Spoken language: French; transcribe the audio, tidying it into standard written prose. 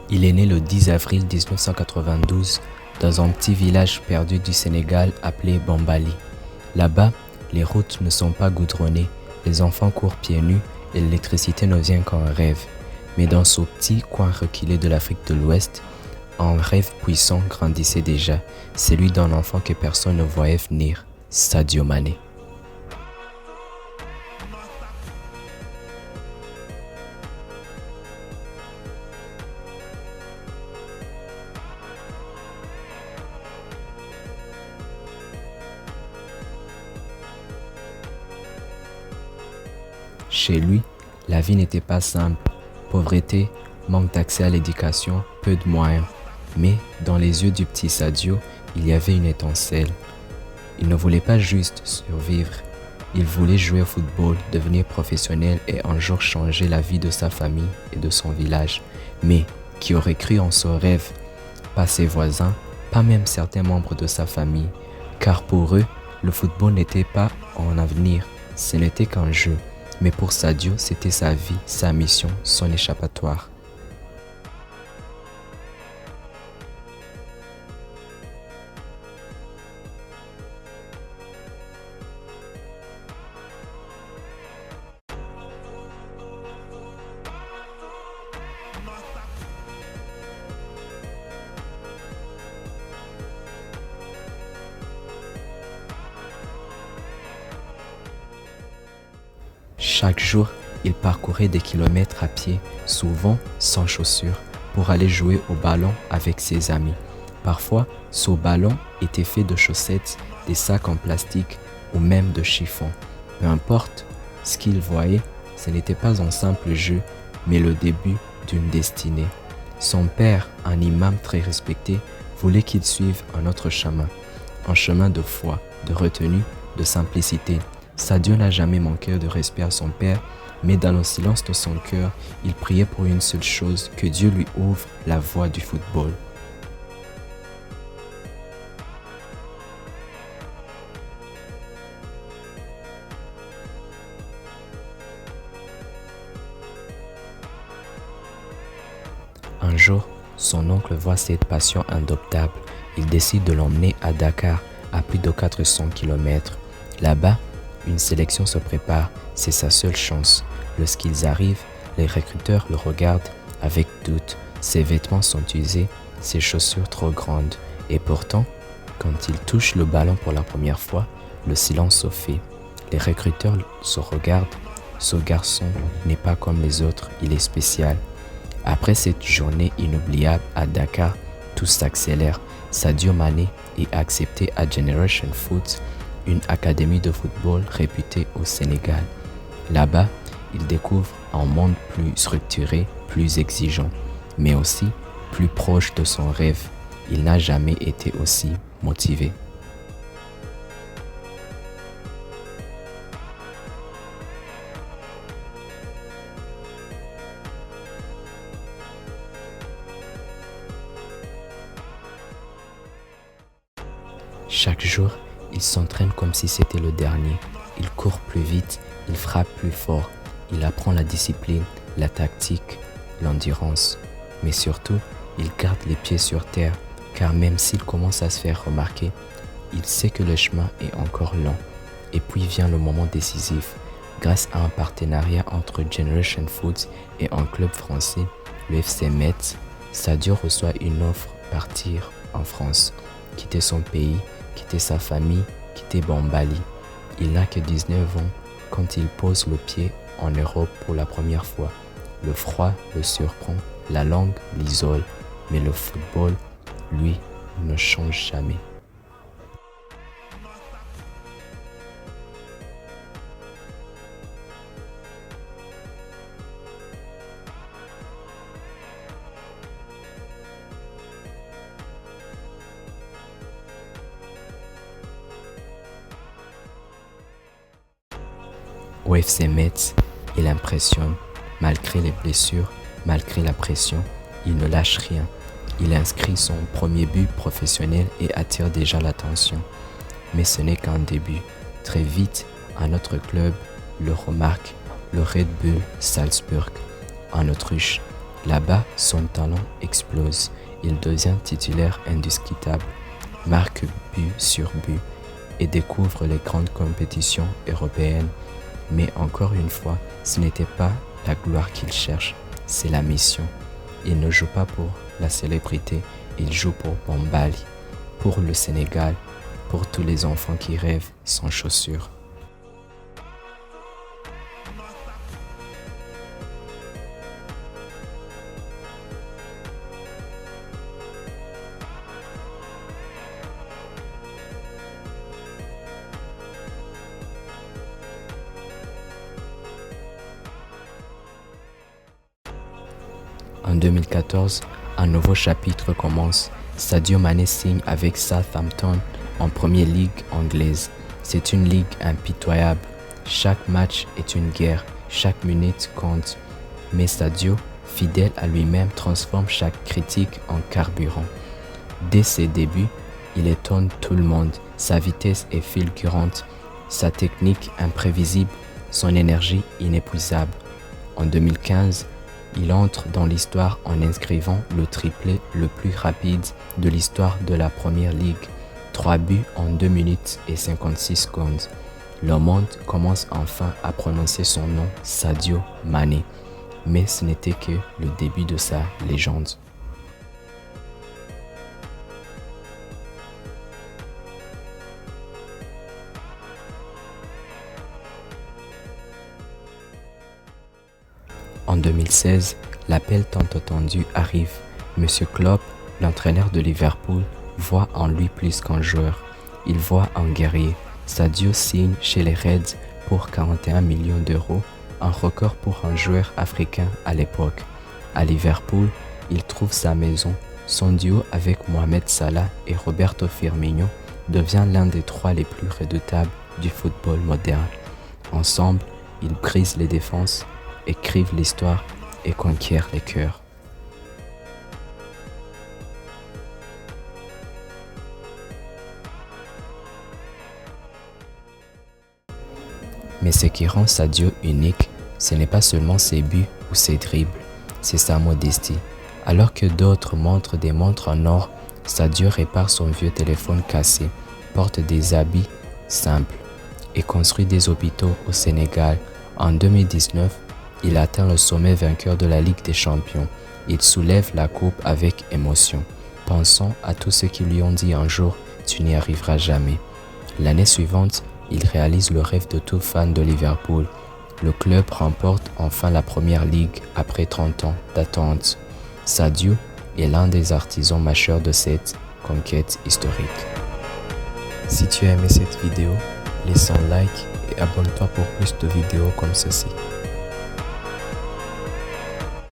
Il est né le 10 avril 1992 dans un petit village perdu du Sénégal appelé Bambali. Là-bas, les routes ne sont pas goudronnées, les enfants courent pieds nus et l'électricité ne vient qu'en rêve. Mais dans ce petit coin reculé de l'Afrique de l'Ouest, un rêve puissant grandissait déjà, celui d'un enfant que personne ne voyait venir, Sadio Mané. Chez lui, la vie n'était pas simple. Pauvreté, manque d'accès à l'éducation, peu de moyens. Mais dans les yeux du petit Sadio, il y avait une étincelle. Il ne voulait pas juste survivre. Il voulait jouer au football, devenir professionnel et un jour changer la vie de sa famille et de son village. Mais qui aurait cru en ce rêve? Pas ses voisins, pas même certains membres de sa famille. Car pour eux, le football n'était pas un avenir, ce n'était qu'un jeu. Mais pour Sadio, c'était sa vie, sa mission, son échappatoire. Chaque jour, il parcourait des kilomètres à pied, souvent sans chaussures, pour aller jouer au ballon avec ses amis. Parfois, ce ballon était fait de chaussettes, des sacs en plastique ou même de chiffon. Peu importe ce qu'il voyait, ce n'était pas un simple jeu, mais le début d'une destinée. Son père, un imam très respecté, voulait qu'il suive un autre chemin, un chemin de foi, de retenue, de simplicité. Sadio n'a jamais manqué de respect à son père, mais dans le silence de son cœur, il priait pour une seule chose, que Dieu lui ouvre la voie du football. Un jour, son oncle voit cette passion indoptable. Il décide de l'emmener à Dakar, à plus de 400 km. Là-bas, une sélection se prépare, c'est sa seule chance. Lorsqu'ils arrivent, les recruteurs le regardent avec doute. Ses vêtements sont usés, ses chaussures trop grandes. Et pourtant, quand il touche le ballon pour la première fois, le silence se fait. Les recruteurs se regardent. Ce garçon n'est pas comme les autres, il est spécial. Après cette journée inoubliable à Dakar, tout s'accélère. Sadio Mané est accepté à Generation Foot, une académie de football réputée au Sénégal. Là-bas, il découvre un monde plus structuré, plus exigeant, mais aussi plus proche de son rêve. Il n'a jamais été aussi motivé. Chaque jour, il s'entraîne comme si c'était le dernier. Il court plus vite, il frappe plus fort. Il apprend la discipline, la tactique, l'endurance. Mais surtout, il garde les pieds sur terre, car même s'il commence à se faire remarquer, il sait que le chemin est encore long. Et puis vient le moment décisif. Grâce à un partenariat entre Generation Foot et un club français, le FC Metz, Sadio reçoit une offre partir en France, quitter son pays, quitter sa famille, quitter Bambali. Il n'a que 19 ans quand il pose le pied en Europe pour la première fois. Le froid le surprend, la langue l'isole, mais le football, lui, ne change jamais. Au FC Metz, il impressionne. Malgré les blessures, malgré la pression, il ne lâche rien. Il inscrit son premier but professionnel et attire déjà l'attention. Mais ce n'est qu'un début. Très vite, un autre club le remarque, le Red Bull Salzburg, en Autriche. Là-bas, son talent explose. Il devient titulaire indiscutable, marque but sur but et découvre les grandes compétitions européennes. Mais encore une fois, ce n'était pas la gloire qu'il cherche, c'est la mission. Il ne joue pas pour la célébrité, il joue pour Bambali, pour le Sénégal, pour tous les enfants qui rêvent sans chaussures. En 2014, un nouveau chapitre commence. Sadio Mané signe avec Southampton en Première Ligue anglaise. C'est une ligue impitoyable. Chaque match est une guerre, chaque minute compte. Mais Sadio, fidèle à lui-même, transforme chaque critique en carburant. Dès ses débuts, il étonne tout le monde. Sa vitesse est fulgurante, sa technique imprévisible, son énergie inépuisable. En 2015, il entre dans l'histoire en inscrivant le triplé le plus rapide de l'histoire de la Première Ligue. 3 buts en 2 minutes et 56 secondes. Le monde commence enfin à prononcer son nom, Sadio Mané. Mais ce n'était que le début de sa légende. En 2016, l'appel tant attendu arrive. Monsieur Klopp, l'entraîneur de Liverpool, voit en lui plus qu'un joueur. Il voit un guerrier. Sadio signe chez les Reds pour 41 millions d'euros, un record pour un joueur africain à l'époque. À Liverpool, il trouve sa maison. Son duo avec Mohamed Salah et Roberto Firmino devient l'un des 3 les plus redoutables du football moderne. Ensemble, ils brisent les défenses, écrivent l'histoire et conquièrent les cœurs. Mais ce qui rend Sadio unique, ce n'est pas seulement ses buts ou ses dribbles, c'est sa modestie. Alors que d'autres montrent des montres en or, Sadio répare son vieux téléphone cassé, porte des habits simples et construit des hôpitaux au Sénégal. En 2019, il atteint le sommet vainqueur de la Ligue des Champions. Il soulève la coupe avec émotion, pensant à tous ceux qui lui ont dit un jour « tu n'y arriveras jamais ». L'année suivante, il réalise le rêve de tout fan de Liverpool. Le club remporte enfin la Première Ligue après 30 ans d'attente. Sadio est l'un des artisans majeurs de cette conquête historique. Si tu as aimé cette vidéo, laisse un like et abonne-toi pour plus de vidéos comme ceci.